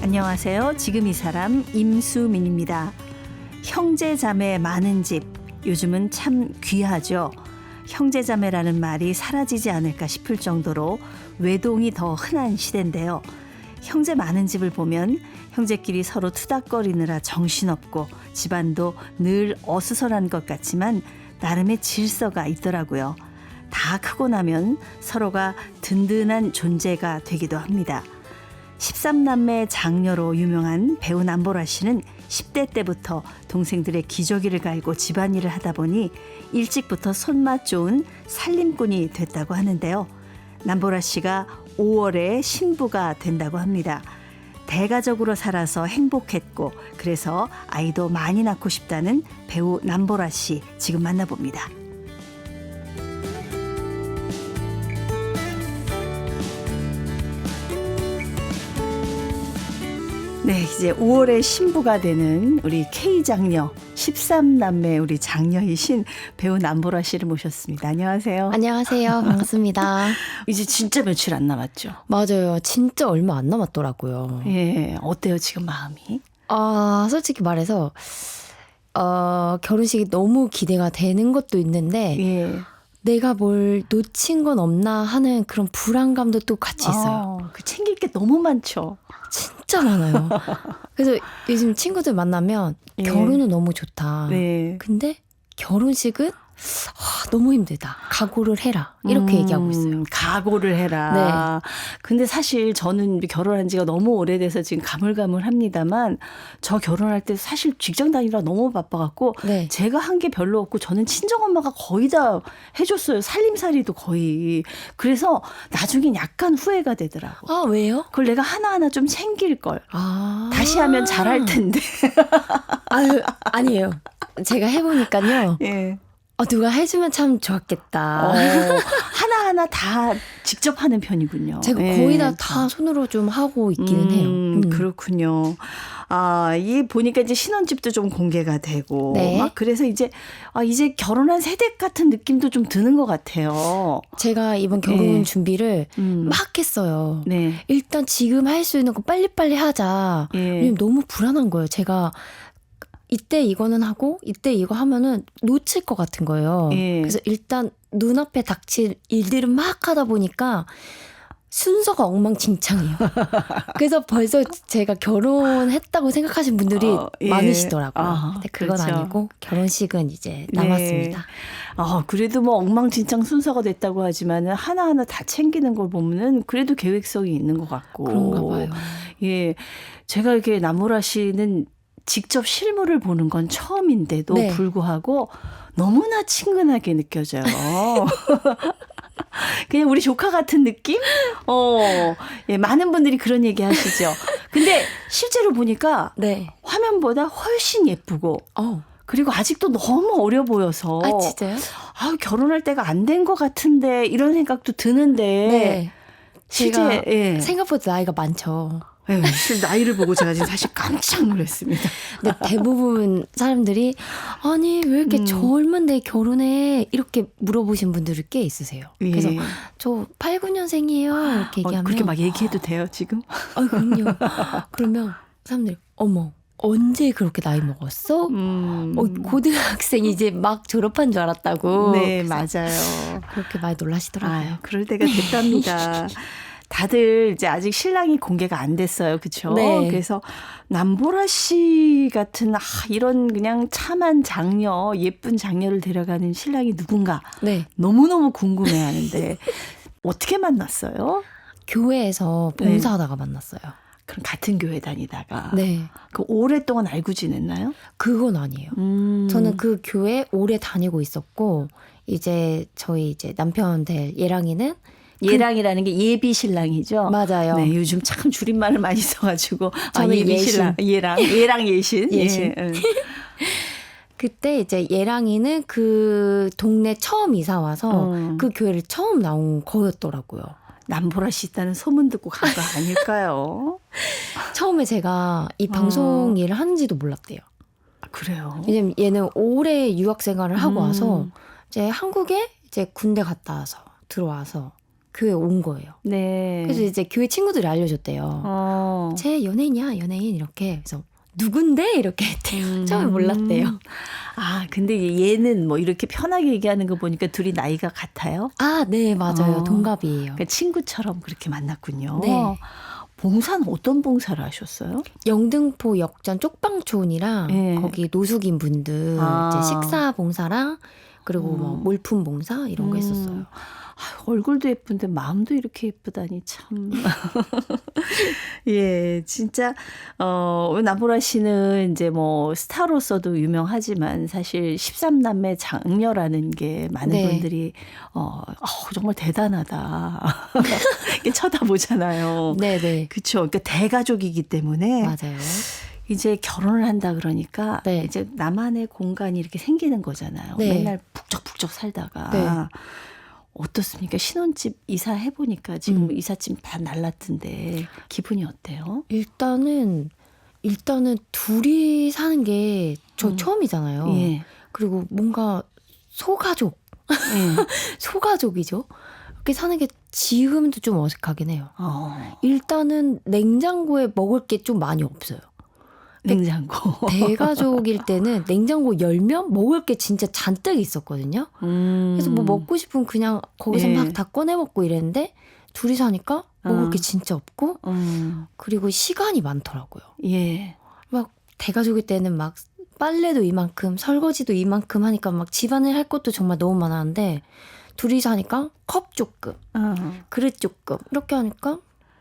안녕하세요. 지금 이 사람 임수민입니다. 형제자매 많은 집, 요즘은 참 귀하죠. 형제자매라는 말이 사라지지 않을까 싶을 정도로 외동이 더 흔한 시대인데요. 형제 많은 집을 보면 형제끼리 서로 투닥거리느라 정신없고 집안도 늘 어수선한 것 같지만 나름의 질서가 있더라고요. 다 크고 나면 서로가 든든한 존재가 되기도 합니다. 13남매 장녀로 유명한 배우 남보라 씨는 10대 때부터 동생들의 기저귀를 갈고 집안일을 하다 보니 일찍부터 손맛 좋은 살림꾼이 됐다고 하는데요. 남보라 씨가 5월에 신부가 된다고 합니다. 대가족으로 살아서 행복했고 그래서 아이도 많이 낳고 싶다는 배우 남보라 씨 지금 만나봅니다. 네, 이제 5월에 신부가 되는 우리 K장녀 13남매 우리 장녀이신 배우 남보라 씨를 모셨습니다. 안녕하세요. 안녕하세요. 반갑습니다. 이제 진짜 며칠 안 남았죠? 맞아요. 진짜 얼마 안 남았더라고요. 예, 어때요 지금 마음이? 솔직히 말해서 결혼식이 너무 기대가 되는 것도 있는데 예. 내가 뭘 놓친 건 없나 하는 그런 불안감도 또 같이 있어요. 그 챙길 게 너무 많죠. 진짜 많아요. 그래서 요즘 친구들 만나면 예. 결혼은 너무 좋다. 네. 근데 결혼식은 너무 힘들다. 각오를 해라. 이렇게 얘기하고 있어요. 각오를 해라. 네. 근데 사실 저는 결혼한 지가 너무 오래돼서 지금 가물가물합니다만 저 결혼할 때 사실 직장 다니느라 너무 바빠갖고 네. 제가 한 게 별로 없고 저는 친정엄마가 거의 다 해줬어요. 살림살이도 거의. 그래서 나중엔 약간 후회가 되더라고. 왜요? 그걸 내가 하나하나 좀 챙길 걸. 다시 하면 잘할 텐데. 아니에요. 제가 해보니까요. 예. 누가 해주면 참 좋았겠다. 하나하나 다 직접 하는 편이군요. 제가 거의 다 손으로 좀 하고 있기는 해요. 그렇군요. 이 보니까 이제 신혼집도 좀 공개가 되고, 네. 막 그래서 이제 결혼한 세대 같은 느낌도 좀 드는 것 같아요. 제가 이번 결혼 네. 준비를 막 했어요. 네. 일단 지금 할 수 있는 거 빨리빨리 하자. 예. 왜냐면 너무 불안한 거예요. 제가 이때 이거는 하고 이때 이거 하면은 놓칠 것 같은 거예요. 예. 그래서 일단 눈앞에 닥칠 일들을 막 하다 보니까 순서가 엉망진창이에요. 그래서 벌써 제가 결혼했다고 생각하신 분들이 예. 많으시더라고요. 근데 그건 그렇죠. 아니고 결혼식은 이제 남았습니다. 네. 그래도 뭐 엉망진창 순서가 됐다고 하지만은 하나하나 다 챙기는 걸 보면은 그래도 계획성이 있는 것 같고. 그런가 봐요. 예. 제가 이렇게 남보라 씨는 직접 실물을 보는 건 처음인데도 네. 불구하고 너무나 친근하게 느껴져요. 그냥 우리 조카 같은 느낌? 예, 많은 분들이 그런 얘기 하시죠. 근데 실제로 보니까 네. 화면보다 훨씬 예쁘고 그리고 아직도 너무 어려 보여서 진짜요? 결혼할 때가 안 된 것 같은데 이런 생각도 드는데 네. 실제 제가 생각보다 나이가 많죠. 네, 실제 나이를 보고 제가 지금 사실 깜짝 놀랐습니다. 근데 대부분 사람들이 아니 왜 이렇게 젊은데 결혼해 이렇게 물어보신 분들이 꽤 있으세요. 예. 그래서 저 8, 9년생이에요 이렇게 얘기하면 그렇게 막 얘기해도 돼요 지금? 그럼요. 그러면 사람들이 어머 언제 그렇게 나이 먹었어? 고등학생 이제 막 졸업한 줄 알았다고. 네, 맞아요. 그렇게 많이 놀라시더라고요. 그럴 때가 됐답니다. 다들 이제 아직 신랑이 공개가 안 됐어요. 그렇죠? 네. 그래서 남보라 씨 같은 이런 그냥 참한 장녀, 예쁜 장녀를 데려가는 신랑이 누군가 네. 너무너무 궁금해하는데 어떻게 만났어요? 교회에서 봉사하다가 만났어요. 그럼 같은 교회 다니다가 네. 그 오랫동안 알고 지냈나요? 그건 아니에요. 저는 그 교회 오래 다니고 있었고 저희 남편 될 예랑이는 예랑이라는 게 예비 신랑이죠. 맞아요. 네, 요즘 참 줄임말을 많이 써가지고 저는 예비 예신. 신랑, 예랑 예신. 예신. 예. 그때 이제 예랑이는 그 동네 처음 이사 와서 그 교회를 처음 나온 거였더라고요. 남보라 씨 있다는 소문 듣고 간 거 아닐까요? 처음에 제가 이 방송 일을 하는지도 몰랐대요. 그래요. 왜냐면 얘는 오래 유학 생활을 하고 와서 이제 한국에 이제 군대 갔다 와서 들어와서 교회 온 거예요. 네. 그래서 이제 교회 친구들이 알려줬대요. 쟤 연예인이야, 연예인 이렇게. 그래서 누군데 이렇게 했대요. 처음에 몰랐대요. 아, 근데 얘는 뭐 이렇게 편하게 얘기하는 거 보니까 둘이 나이가 같아요? 아, 네, 맞아요. 어. 동갑이에요. 그러니까 친구처럼 그렇게 만났군요. 네. 봉사는 어떤 봉사를 하셨어요? 영등포 역전 쪽방촌이랑 네. 거기 노숙인 분들 이제 식사 봉사랑 그리고 뭐 몰품 봉사 이런 거 했었어요. 얼굴도 예쁜데 마음도 이렇게 예쁘다니 참. 예, 진짜 남보라 씨는 이제 뭐 스타로서도 유명하지만 사실 13남매 장녀라는 게 많은 네. 분들이 정말 대단하다. 이렇게 쳐다보잖아요. 네네. 그렇죠. 그러니까 대가족이기 때문에 맞아요. 이제 결혼을 한다 그러니까 네. 이제 나만의 공간이 이렇게 생기는 거잖아요. 네. 맨날 북적북적 살다가. 네. 어떻습니까? 신혼집 이사해 보니까 지금 이삿짐 다 날랐던데 기분이 어때요? 일단은 둘이 사는 게 저 처음이잖아요. 예. 그리고 뭔가 소가족. 예. 소가족이죠. 그렇게 사는 게 지금도 좀 어색하긴 해요. 어. 일단은 냉장고에 먹을 게 좀 많이 없어요. 냉장고. 대가족일 때는 냉장고 열면 먹을 게 진짜 잔뜩 있었거든요. 그래서 뭐 먹고 싶으면 그냥 거기서 예. 막 다 꺼내 먹고 이랬는데 둘이 사니까 먹을 게 진짜 없고 그리고 시간이 많더라고요. 예. 막 대가족일 때는 막 빨래도 이만큼 설거지도 이만큼 하니까 막 집안일 할 것도 정말 너무 많았는데 둘이 사니까 컵 조금 그릇 조금 이렇게 하니까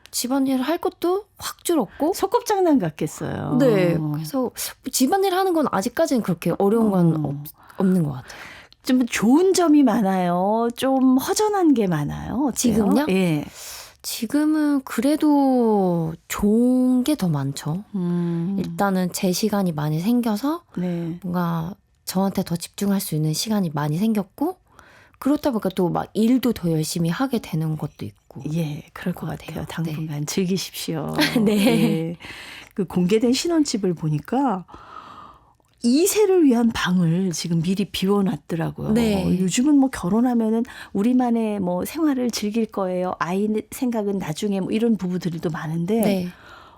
집안일 할 것도 확 줄었고. 소꿉장난 같겠어요. 네. 그래서 집안일 하는 건 아직까지는 그렇게 어려운 건 없는 것 같아요. 좀 좋은 점이 많아요. 좀 허전한 게 많아요. 어때요? 지금요? 예. 지금은 그래도 좋은 게 더 많죠. 일단은 제 시간이 많이 생겨서 네. 뭔가 저한테 더 집중할 수 있는 시간이 많이 생겼고 그렇다 보니까 또 막 일도 더 열심히 하게 되는 것도 있고. 예, 그럴 것 같아요. 당분간 즐기십시오. 네. 예. 그 공개된 신혼집을 보니까 2세를 위한 방을 지금 미리 비워놨더라고요. 네. 요즘은 뭐 결혼하면은 우리만의 뭐 생활을 즐길 거예요. 아이 생각은 나중에 뭐 이런 부부들도 많은데 네.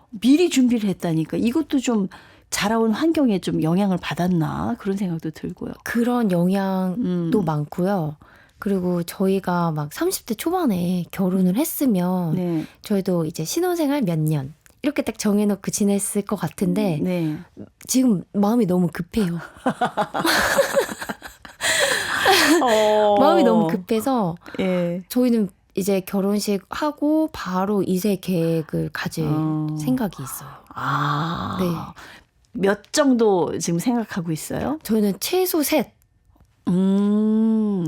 미리 준비를 했다니까 이것도 좀 자라온 환경에 좀 영향을 받았나 그런 생각도 들고요. 그런 영향도 많고요. 그리고 저희가 막 30대 초반에 결혼을 했으면 네. 저희도 이제 신혼생활 몇 년 이렇게 딱 정해놓고 지냈을 것 같은데 네. 지금 마음이 너무 급해요. 마음이 너무 급해서 예. 저희는 이제 결혼식 하고 바로 2세 계획을 가질 생각이 있어요. 아. 네. 몇 정도 지금 생각하고 있어요? 저희는 최소 셋,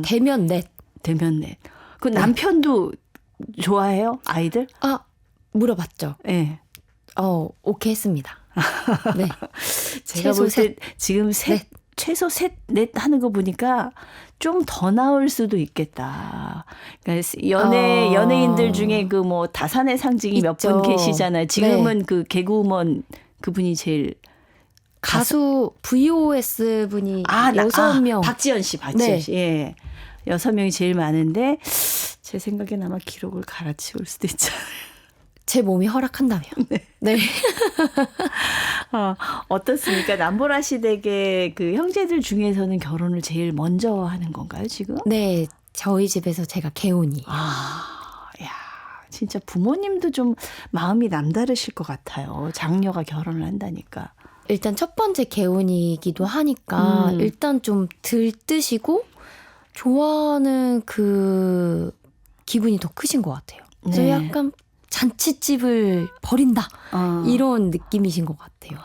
대면 넷. 대면 넷. 그 남편도 좋아해요? 아이들? 아, 물어봤죠. 예. 오케이 했습니다. 네. 제가 최소 볼 때 셋. 지금 셋, 최소 셋, 넷 하는 거 보니까 좀 더 나을 수도 있겠다. 그러니까 연예인들 중에 그 뭐 다산의 상징이 몇 분 있죠. 계시잖아요. 지금은 네. 그 개그우먼 그분이 제일 가수 VOS 분이 6명. 박지현 씨. 네. 예. 6명이 제일 많은데 제 생각엔 아마 기록을 갈아치울 수도 있잖아요. 제 몸이 허락한다면. 네. 어떻습니까? 남보라 씨 댁의 그 형제들 중에서는 결혼을 제일 먼저 하는 건가요, 지금? 네. 저희 집에서 제가 개혼이에요. 야, 진짜 부모님도 좀 마음이 남다르실 것 같아요. 장녀가 결혼을 한다니까. 일단 첫 번째 개혼이기도 하니까 일단 좀 들뜨시고 좋아하는 그 기분이 더 크신 것 같아요. 그래서 네. 약간 잔치집을 벌인다 이런 느낌이신 것 같아요.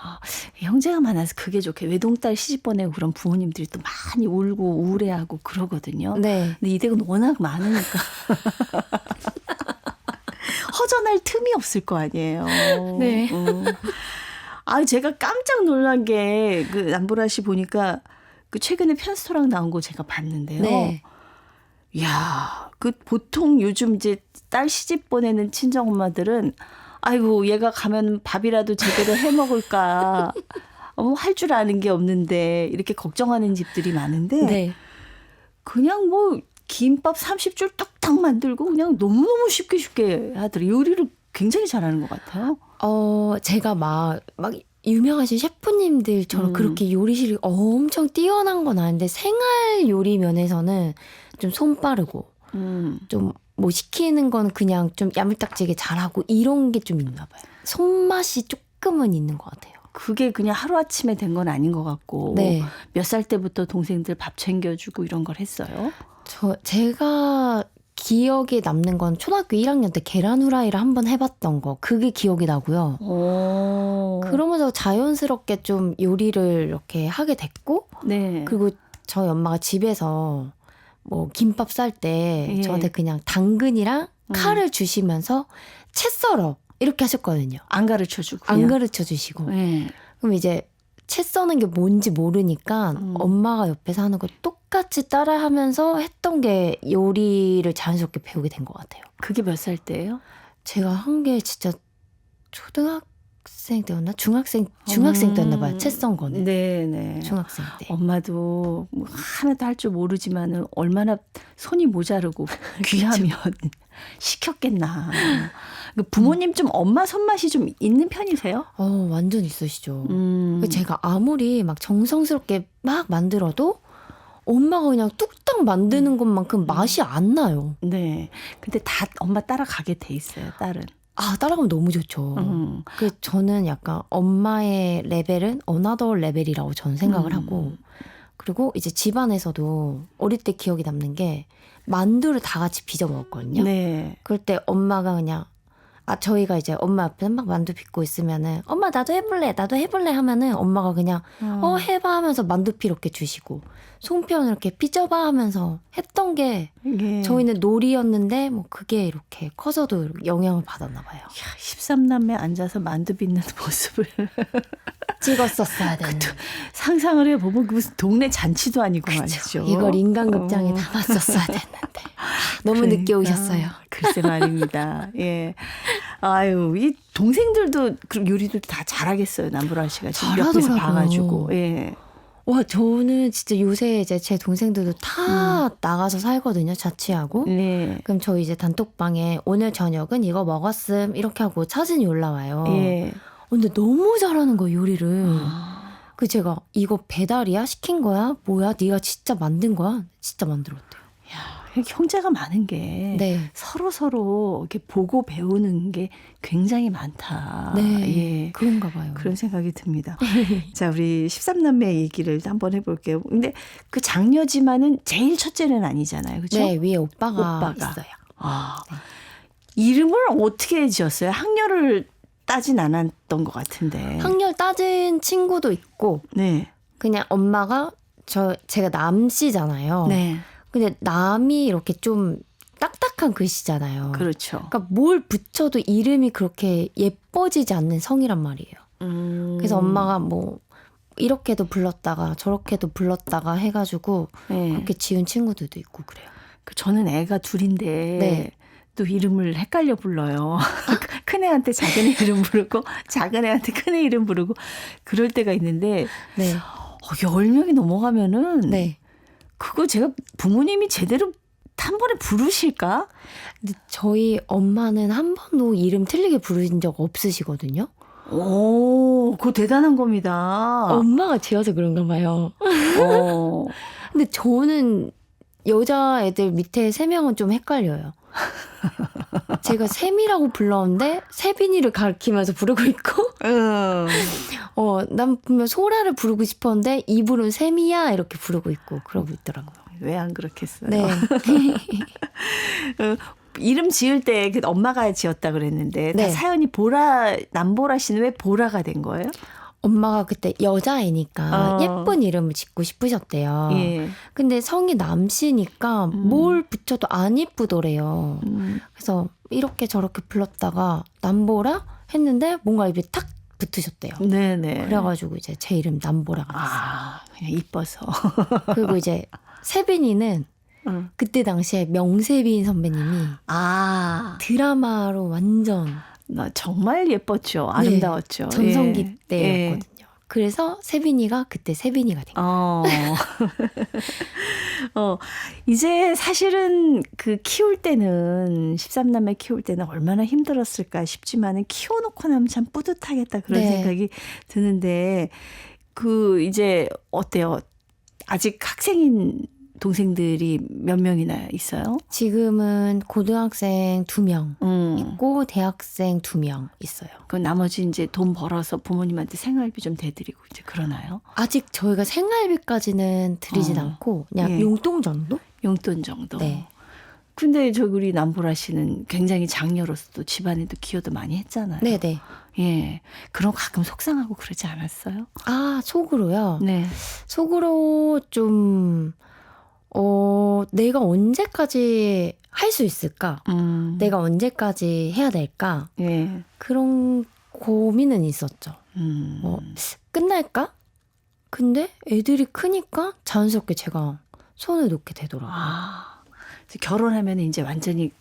형제가 많아서 그게 좋게 외동딸 시집 보내고 그런 부모님들이 또 많이 울고 우울해하고 그러거든요. 네. 근데 이 댁은 워낙 많으니까 허전할 틈이 없을 거 아니에요. 네. 제가 깜짝 놀란 게 그 남보라 씨 보니까 그 최근에 편스토랑 나온 거 제가 봤는데요. 네. 이야, 그 보통 요즘 이제 딸 시집 보내는 친정 엄마들은 아이고 얘가 가면 밥이라도 제대로 해 먹을까. 할 줄 아는 게 없는데 이렇게 걱정하는 집들이 많은데 네. 그냥 뭐 김밥 30줄 뚝딱 만들고 그냥 너무너무 쉽게 하더라고요. 요리를 굉장히 잘하는 것 같아요. 제가 막 유명하신 셰프님들처럼 그렇게 요리실이 엄청 뛰어난 건 아닌데 생활 요리 면에서는 좀 손 빠르고 좀 뭐 시키는 건 그냥 좀 야물딱지게 잘하고 이런 게 좀 있나 봐요. 손맛이 조금은 있는 것 같아요. 그게 그냥 하루아침에 된 건 아닌 것 같고 네. 몇 살 때부터 동생들 밥 챙겨주고 이런 걸 했어요? 제가 기억에 남는 건 초등학교 1학년 때 계란 후라이를 한번 해봤던 거. 그게 기억이 나고요. 그러면서 자연스럽게 좀 요리를 이렇게 하게 됐고 네. 그리고 저희 엄마가 집에서 뭐 김밥 쌀 때 저한테 그냥 당근이랑 칼을 주시면서 채 썰어 이렇게 하셨거든요. 안 가르쳐주고 안 가르쳐 주시고. 네. 그럼 이제 채 써는 게 뭔지 모르니까 엄마가 옆에서 하는 거 똑같이 따라하면서 했던 게 요리를 자연스럽게 배우게 된 것 같아요. 그게 몇 살 때예요? 제가 한 게 진짜 초등학생 때였나? 중학생 때였나 봐요. 채 썬 거는. 네네. 중학생 때. 엄마도 뭐 하나도 할 줄 모르지만은 얼마나 손이 모자르고 귀하면 시켰겠나. 부모님 좀 엄마 손맛이 좀 있는 편이세요? 완전 있으시죠. 제가 아무리 막 정성스럽게 막 만들어도 엄마가 그냥 뚝딱 만드는 것만큼 맛이 안 나요. 네. 근데 다 엄마 따라가게 돼 있어요, 딸은. 따라가면 너무 좋죠. 저는 약간 엄마의 레벨은 어나더 레벨이라고 저는 생각을 하고 그리고 이제 집안에서도 어릴 때 기억이 남는 게 만두를 다 같이 빚어 먹었거든요. 네. 그럴 때 엄마가 그냥 저희가 이제 엄마 앞에 막 만두 빚고 있으면은 엄마 나도 해볼래 하면은 엄마가 그냥 해봐 하면서 만두피 이렇게 주시고 송편 이렇게 빚어봐 하면서 했던 게 저희는 놀이였는데 뭐 그게 이렇게 커서도 영향을 받았나 봐요. 13남매 앉아서 만두 빚는 모습을 찍었었어야 되는데 상상을 해보면 무슨 동네 잔치도 아니고 그쵸. 말이죠. 이걸 인간극장에 담았었어야 됐는데 너무 그러니까, 늦게 오셨어요. 글쎄 말입니다. 예. 아유, 이 동생들도 요리도 다 잘하겠어요. 남보라 씨가 지금 옆에서 봐가지고. 예. 와, 저는 진짜 요새 이제 제 동생들도 다 나가서 살거든요. 자취하고. 네. 그럼 저희 이제 단톡방에 오늘 저녁은 이거 먹었음 이렇게 하고 사진이 올라와요. 예. 근데 너무 잘하는 거예요, 요리를. 그 제가 이거 배달이야? 시킨 거야? 뭐야? 네가 진짜 만든 거야? 진짜 만들었대요. 야, 형제가 많은 게 서로 이렇게 보고 배우는 게 굉장히 많다. 네, 예. 그런가 봐요. 그런 생각이 듭니다. 자, 우리 13남매 얘기를 한번 해볼게요. 근데 그 장녀지만은 제일 첫째는 아니잖아요. 그렇죠? 네, 위에 오빠가 있어요. 네. 이름을 어떻게 지었어요? 학렬을 따진 않았던 것 같은데. 학렬 따진 친구도 있고 네. 그냥 엄마가 제가 남씨잖아요. 네. 근데 남이 이렇게 좀 딱딱한 글씨잖아요. 그렇죠. 그러니까 뭘 붙여도 이름이 그렇게 예뻐지지 않는 성이란 말이에요. 그래서 엄마가 뭐 이렇게도 불렀다가 저렇게도 불렀다가 해가지고 그렇게 지은 친구들도 있고 그래요. 저는 애가 둘인데 또 이름을 헷갈려 불러요. 큰 애한테 작은 애 이름 부르고 작은 애한테 큰 애 이름 부르고 그럴 때가 있는데 10명이 넘어가면은 그거 제가 부모님이 제대로 한 번에 부르실까? 근데 저희 엄마는 한 번도 이름 틀리게 부르신 적 없으시거든요. 오, 그거 대단한 겁니다. 엄마가 지어서 그런가 봐요. 근데 저는 여자애들 밑에 3명은 좀 헷갈려요. 제가 샘이라고 불렀는데 세빈이를 가리키면서 부르고 있고 난 분명 소라를 부르고 싶었는데 입으로는 샘이야 이렇게 부르고 있고 그러고 있더라고요. 왜 안 그렇겠어요? 네. 이름 지을 때 엄마가 지었다 그랬는데 다 사연이 남보라 씨는 왜 보라가 된 거예요? 엄마가 그때 여자애니까 예쁜 이름을 짓고 싶으셨대요. 근데 성이 남씨니까 뭘 붙여도 안 이쁘더래요. 그래서 이렇게 저렇게 불렀다가 남보라 했는데 뭔가 입에 탁 붙으셨대요. 네네. 그래가지고 이제 제 이름 남보라가 됐어요. 그냥 이뻐서. 그리고 이제 세빈이는 그때 당시에 명세빈 선배님이 드라마로 완전 정말 예뻤죠. 아름다웠죠. 전성기 때였거든요. 그래서 세빈이가 그때 세빈이가 된 거예요. 이제 사실은 그 키울 때는 13남매 키울 때는 얼마나 힘들었을까 싶지만은 키워놓고 나면 참 뿌듯하겠다 그런 네. 생각이 드는데 그 이제 어때요? 아직 학생인 동생들이 몇 명이나 있어요? 지금은 고등학생 2명 있고 대학생 2명 있어요. 그 나머지 이제 돈 벌어서 부모님한테 생활비 좀 대드리고 이제 그러나요? 아직 저희가 생활비까지는 드리진 않고 그냥 예. 용돈 정도? 용돈 정도. 네. 근데 저 우리 남보라 씨는 굉장히 장녀로서도 집안에도 기여도 많이 했잖아요. 네네. 예. 그럼 가끔 속상하고 그러지 않았어요? 아, 속으로요? 네. 속으로 좀 내가 언제까지 할 수 있을까? 내가 언제까지 해야 될까? 예. 그런 고민은 있었죠. 끝날까? 근데 애들이 크니까 자연스럽게 제가 손을 놓게 되더라고요. 이제 결혼하면 이제 완전히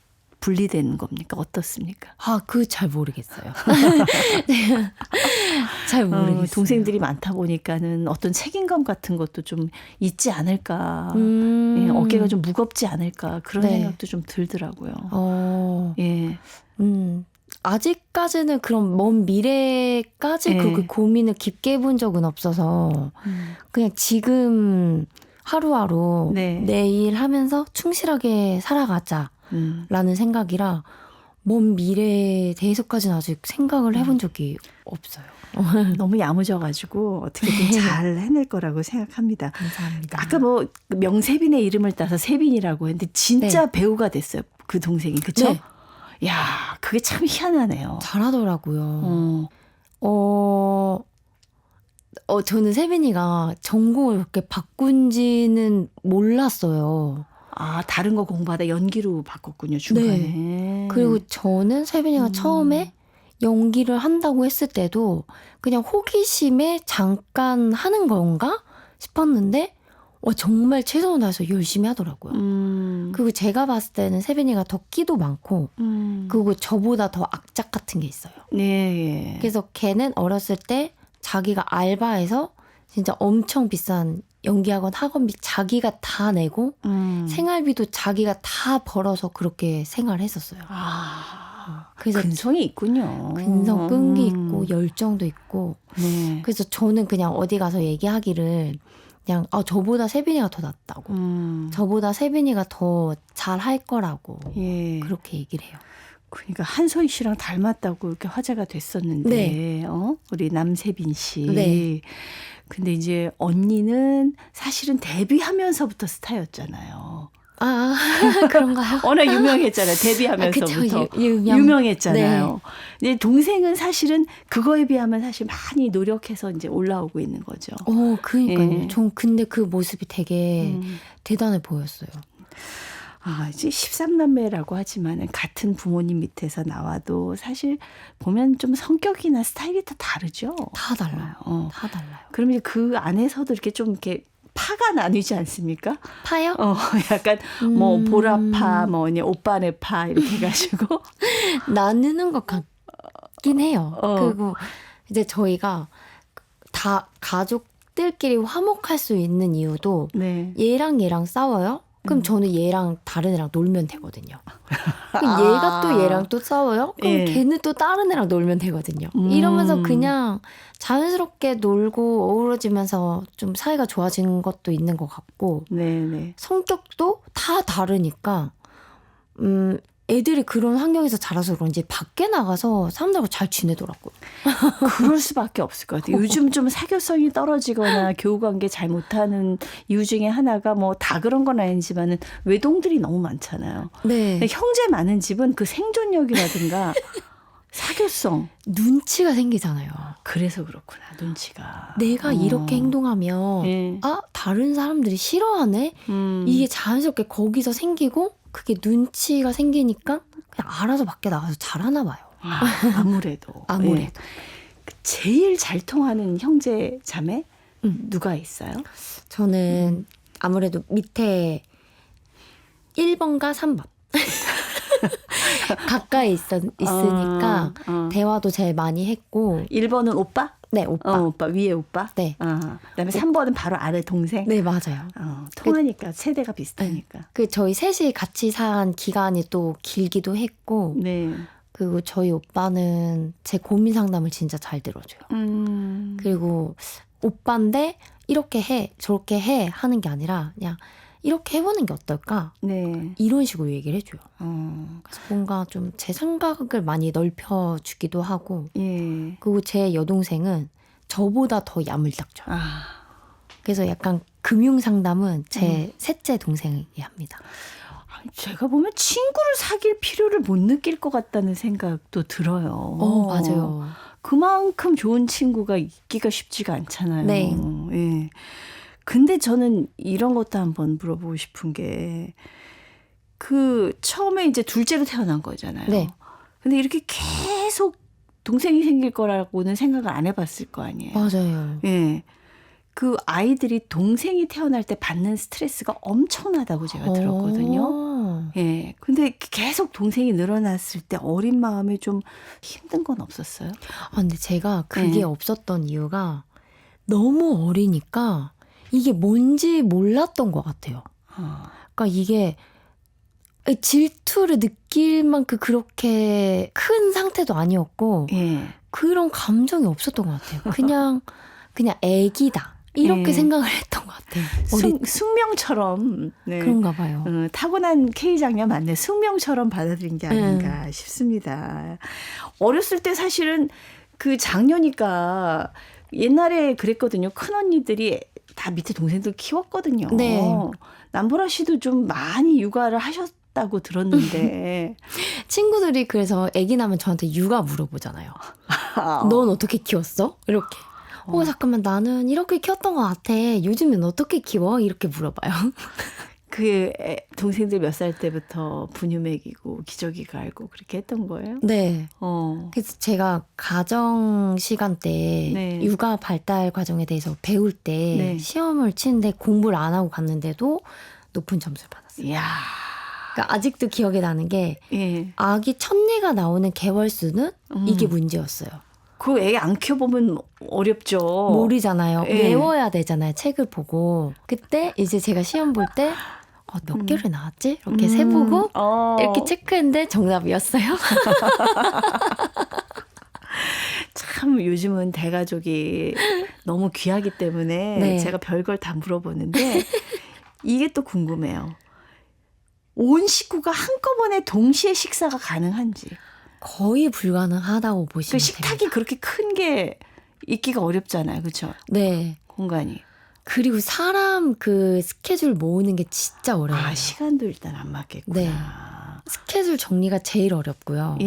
분리되는 겁니까? 어떻습니까? 그거 잘 모르겠어요. 잘 모르겠어요. 동생들이 많다 보니까는 어떤 책임감 같은 것도 좀 있지 않을까. 예, 어깨가 좀 무겁지 않을까. 그런 네. 생각도 좀 들더라고요. 예. 아직까지는 그런 먼 미래까지 네. 그렇게 고민을 깊게 해본 적은 없어서 그냥 지금 하루하루 네. 내일 하면서 충실하게 살아가자라는 생각이라 먼 미래에 대해서까지는 아직 생각을 해본 적이 없어요. 너무 야무져가지고 어떻게든 잘 해낼 거라고 생각합니다. 감사합니다. 아까 뭐 명세빈의 이름을 따서 세빈이라고 했는데 진짜 네. 배우가 됐어요. 그 동생이. 그쵸? 네. 야, 그게 참 희한하네요. 잘하더라고요. 저는 세빈이가 전공을 그렇게 바꾼지는 몰랐어요. 다른 거 공부하다 연기로 바꿨군요, 중간에. 그리고 저는 세빈이가 처음에 연기를 한다고 했을 때도 그냥 호기심에 잠깐 하는 건가 싶었는데 정말 최선을 다해서 열심히 하더라고요. 그리고 제가 봤을 때는 세빈이가 더 끼도 많고 그리고 저보다 더 악착 같은 게 있어요. 네. 그래서 걔는 어렸을 때 자기가 알바해서 진짜 엄청 비싼 연기학원 학원비 자기가 다 내고 생활비도 자기가 다 벌어서 그렇게 생활했었어요. 그래서 근성이 있군요. 근성 끈기 있고 열정도 있고. 네. 그래서 저는 그냥 어디 가서 얘기하기를 그냥 저보다 세빈이가 더 낫다고. 저보다 세빈이가 더 잘할 거라고. 예. 그렇게 얘기를 해요. 그러니까 한소희 씨랑 닮았다고 이렇게 화제가 됐었는데, 네. 우리 남세빈 씨. 네. 근데 이제 언니는 사실은 데뷔하면서부터 스타였잖아요. 그런가요? 워낙 유명했잖아요. 데뷔하면서부터. 그쵸, 유명했잖아요. 이제 동생은 사실은 그거에 비하면 사실 많이 노력해서 이제 올라오고 있는 거죠. 그러니까요. 예. 전 근데 그 모습이 되게 대단해 보였어요. 이제 13남매라고 하지만 같은 부모님 밑에서 나와도 사실 보면 좀 성격이나 스타일이 다 다르죠. 다 달라요. 다 달라요. 그럼 이제 그 안에서도 이렇게 좀 이렇게 파가 나뉘지 않습니까? 파요? 약간 뭐 보라파, 뭐 이제 오빠네 파 이렇게 해가지고 나누는 것 같긴 해요. 그리고 이제 저희가 다 가족들끼리 화목할 수 있는 이유도 네. 얘랑 싸워요? 그럼 저는 얘랑 다른 애랑 놀면 되거든요. 그럼 얘가 또 얘랑 또 싸워요? 그럼 예. 걔는 또 다른 애랑 놀면 되거든요. 이러면서 그냥 자연스럽게 놀고 어우러지면서 좀 사이가 좋아진 것도 있는 것 같고 네네. 성격도 다 다르니까 애들이 그런 환경에서 자라서 그런지 밖에 나가서 사람들하고 잘 지내더라고요. 그럴 수밖에 없을 것 같아요. 요즘 좀 사교성이 떨어지거나 교우관계 잘 못하는 이유 중에 하나가 뭐 다 그런 건 아니지만은 외동들이 너무 많잖아요. 네. 근데 형제 많은 집은 그 생존력이라든가 사교성. 눈치가 생기잖아요. 그래서 그렇구나, 눈치가. 내가 이렇게 행동하면 예. 다른 사람들이 싫어하네? 이게 자연스럽게 거기서 생기고 그게 눈치가 생기니까 그냥 알아서 밖에 나가서 잘하나 봐요. 아무래도. 아무래도. 예. 제일 잘 통하는 형제 자매 누가 있어요? 저는 아무래도 밑에 1번과 3번. 가까이 있으니까 대화도 제일 많이 했고. 1번은 오빠? 네, 오빠. 오빠. 위에 오빠? 네. 그다음에 3번은 바로 아래 동생? 네, 맞아요. 통하니까 세대가 비슷하니까. 네. 그 저희 셋이 같이 산 기간이 또 길기도 했고. 네. 그리고 저희 오빠는 제 고민 상담을 진짜 잘 들어줘요. 그리고 오빠인데 이렇게 해, 저렇게 해 하는 게 아니라 그냥 이렇게 해보는 게 어떨까? 네. 이런 식으로 얘기를 해줘요. 그래서 뭔가 좀 제 생각을 많이 넓혀주기도 하고. 예. 그리고 제 여동생은 저보다 더 야물딱져요. 그래서 약간 금융 상담은 제 셋째 동생이 합니다. 제가 보면 친구를 사귈 필요를 못 느낄 것 같다는 생각도 들어요. 맞아요. 그만큼 좋은 친구가 있기가 쉽지가 않잖아요. 네. 예. 근데 저는 이런 것도 한번 물어보고 싶은 게, 처음에 이제 둘째로 태어난 거잖아요. 네. 근데 이렇게 계속 동생이 생길 거라고는 생각을 안 해봤을 거 아니에요. 맞아요. 예. 그 아이들이 동생이 태어날 때 받는 스트레스가 엄청나다고 제가 들었거든요. 예. 근데 계속 동생이 늘어났을 때 어린 마음에 좀 힘든 건 없었어요? 근데 제가 그게 없었던 이유가 너무 어리니까 이게 뭔지 몰랐던 것 같아요. 그러니까 이게 질투를 느낄 만큼 그렇게 큰 상태도 아니었고 그런 감정이 없었던 것 같아요. 그냥 애기다. 이렇게 생각을 했던 것 같아요. 숙명처럼. 네. 그런가 봐요. 타고난 K장녀 맞네. 숙명처럼 받아들인 게 아닌가 싶습니다. 어렸을 때 사실은 그 장녀니까 옛날에 그랬거든요. 큰언니들이 다 밑에 동생들 키웠거든요. 네. 남보라 씨도 좀 많이 육아를 하셨다고 들었는데. 친구들이 그래서 애기 나면 저한테 육아 물어보잖아요. 넌 어떻게 키웠어? 이렇게. 잠깐만, 나는 이렇게 키웠던 것 같아. 요즘엔 어떻게 키워? 이렇게 물어봐요. 동생들 몇 살 때부터 분유 먹이고 기저귀 갈고 그렇게 했던 거예요? 네. 그래서 제가 가정 시간 때 육아 발달 과정에 대해서 배울 때 시험을 치는데 공부를 안 하고 갔는데도 높은 점수를 받았어요. 이야. 그러니까 아직도 기억에 나는 게 아기 첫니가 나오는 개월수는 이게 문제였어요. 그 애 안 키워보면 어렵죠. 모르잖아요. 외워야 되잖아요. 책을 보고. 그때 이제 제가 시험 볼 때 몇 개를 나왔지? 이렇게 세보고 이렇게 체크했는데 정답이었어요. 참 요즘은 대가족이 너무 귀하기 때문에 제가 별걸 다 물어보는데 이게 또 궁금해요. 온 식구가 한꺼번에 동시에 식사가 가능한지. 거의 불가능하다고 보시면 됩니다. 식탁이 그렇게 큰 게 있기가 어렵잖아요. 그렇죠? 네. 공간이. 그리고 사람 그 스케줄 모으는 게 진짜 어려워요. 시간도 일단 안 맞겠구나. 네. 스케줄 정리가 제일 어렵고요.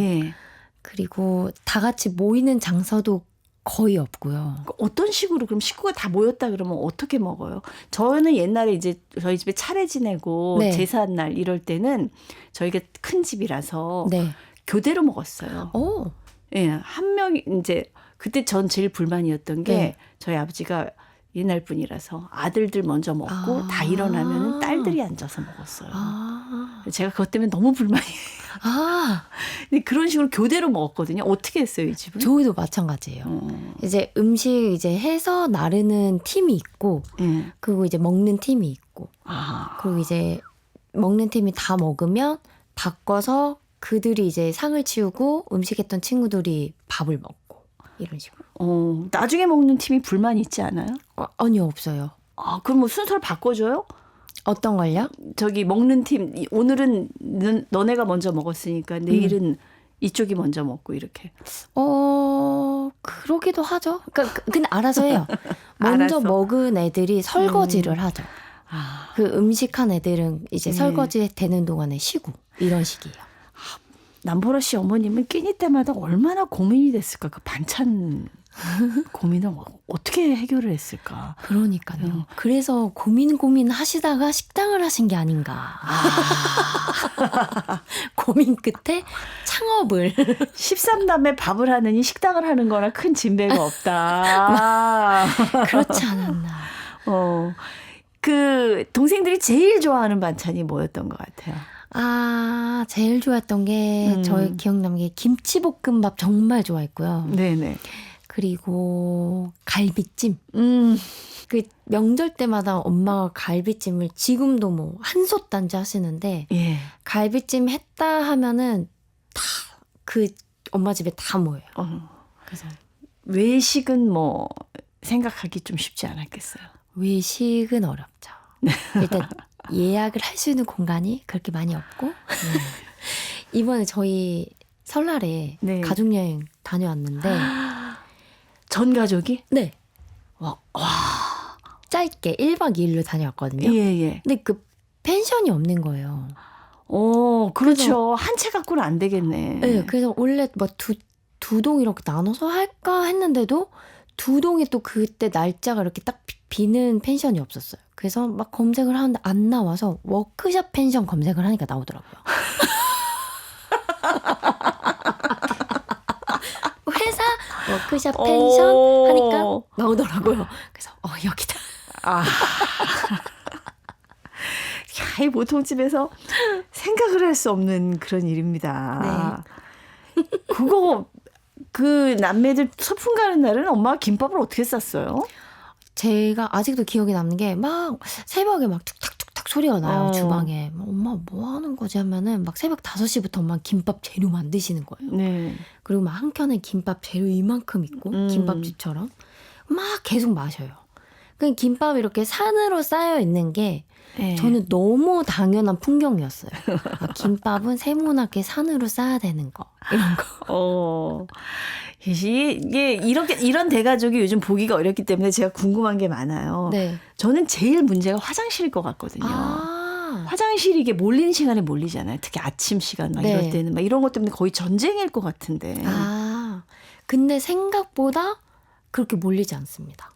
그리고 다 같이 모이는 장소도 거의 없고요. 어떤 식으로 그럼 식구가 다 모였다 그러면 어떻게 먹어요? 저는 옛날에 이제 저희 집에 차례 지내고 제사날 이럴 때는 저희가 큰 집이라서 교대로 먹었어요. 한 명이 이제 그때 전 제일 불만이었던 게 저희 아버지가 옛날 분이라서 아들들 먼저 먹고 다 일어나면 딸들이 앉아서 먹었어요. 제가 그것 때문에 너무 불만이에요. 근데 그런 식으로 교대로 먹었거든요. 어떻게 했어요, 이 집은? 저희도 마찬가지예요. 이제 음식 이제 해서 나르는 팀이 있고, 그리고 이제 먹는 팀이 있고, 그리고 이제 먹는 팀이 다 먹으면 바꿔서 그들이 이제 상을 치우고 음식했던 친구들이 밥을 먹고 이런 식으로. 나중에 먹는 팀이 불만이 있지 않아요? 아니요, 없어요. 그럼 뭐 순서를 바꿔줘요? 어떤 걸요? 저기 먹는 팀 오늘은 너네가 먼저 먹었으니까 내일은 이쪽이 먼저 먹고 이렇게. 그러기도 하죠. 그러니까 근데 알아서 해요. 먼저 먹은 애들이 설거지를 하죠. 그 음식한 애들은 이제 설거지 되는 동안에 쉬고 이런 식이에요. 남보라 씨 어머님은 끼니 때마다 얼마나 고민이 됐을까. 그 반찬 고민을 어떻게 해결을 했을까. 그러니까요. 그래서 고민 하시다가 식당을 하신 게 아닌가. 고민 끝에 창업을. 13남매 밥을 하느니 식당을 하는 거나 큰 진배가 없다. 그렇지 않았나. 그 동생들이 제일 좋아하는 반찬이 뭐였던 것 같아요? 제일 좋아했던 게 저의 기억나는 게 김치볶음밥 정말 좋아했고요. 네네. 그리고 갈비찜. 그 명절 때마다 엄마가 갈비찜을 지금도 뭐 한솥단지 하시는데 예. 갈비찜 했다 하면은 다 그 엄마 집에 다 모여요. 그래서 외식은 뭐 생각하기 좀 쉽지 않았겠어요. 외식은 어렵죠. 일단 예약을 할 수 있는 공간이 그렇게 많이 없고 이번에 저희 설날에 네. 가족여행 다녀왔는데 전 가족이? 네. 와. 짧게 1박 2일로 다녀왔거든요. 예. 근데 그 펜션이 없는 거예요. 그렇죠. 한 채 갖고는 안 되겠네. 네, 그래서 원래 뭐 두 동 이렇게 나눠서 할까 했는데도 두 동이 또 그때 날짜가 이렇게 딱 비는 펜션이 없었어요. 그래서 막 검색을 하는데 안 나와서 워크샵 펜션 검색을 하니까 나오더라고요. 회사 워크샵 펜션 하니까 나오더라고요. 그래서 여기다. 이 보통집에서 생각을 할 수 없는 그런 일입니다. 네. 그거 그 남매들 소풍 가는 날은 엄마가 김밥을 어떻게 쌌어요? 제가 아직도 기억에 남는 게 막 새벽에 막 툭탁툭탁 소리가 나요. 주방에. 엄마 뭐 하는 거지 하면은 막 새벽 5시부터 엄마 김밥 재료 만드시는 거예요. 네. 그리고 막 한 켠에 김밥 재료 이만큼 있고 김밥집처럼 막 계속 마셔요. 그 김밥이 이렇게 산으로 쌓여 있는 게 네. 저는 너무 당연한 풍경이었어요. 김밥은 세모나게 산으로 쌓아야 되는 거 이런 거. 이게 이런 대가족이 요즘 보기가 어렵기 때문에 제가 궁금한 게 많아요. 네. 저는 제일 문제가 화장실일 것 같거든요. 화장실이 이게 몰리는 시간에 몰리잖아요. 특히 아침 시간 막 이럴 때는 막 이런 것 때문에 거의 전쟁일 것 같은데. 근데 생각보다 그렇게 몰리지 않습니다.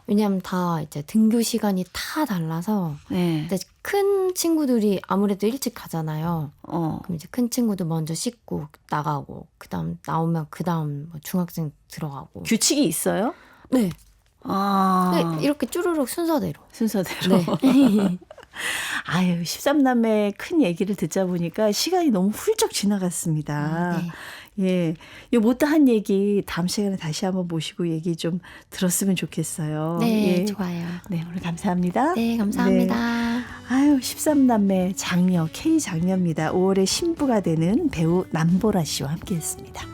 왜냐하면 다 이제 등교 시간이 다 달라서 근데 큰 친구들이 아무래도 일찍 가잖아요. 그럼 이제 큰 친구들 먼저 씻고 나가고 그다음 나오면 그다음 뭐 중학생 들어가고. 규칙이 있어요? 네. 이렇게 쭈루룩 순서대로. 네. 아유, 13남매의 큰 얘기를 듣자 보니까 시간이 너무 훌쩍 지나갔습니다. 네. 예. 요 못다한 얘기 다음 시간에 다시 한번 모시고 얘기 좀 들었으면 좋겠어요. 네, 예. 좋아요. 네, 오늘 감사합니다. 네, 감사합니다. 네. 아유, 13남매 장녀, K장녀입니다. 5월에 신부가 되는 배우 남보라 씨와 함께 했습니다.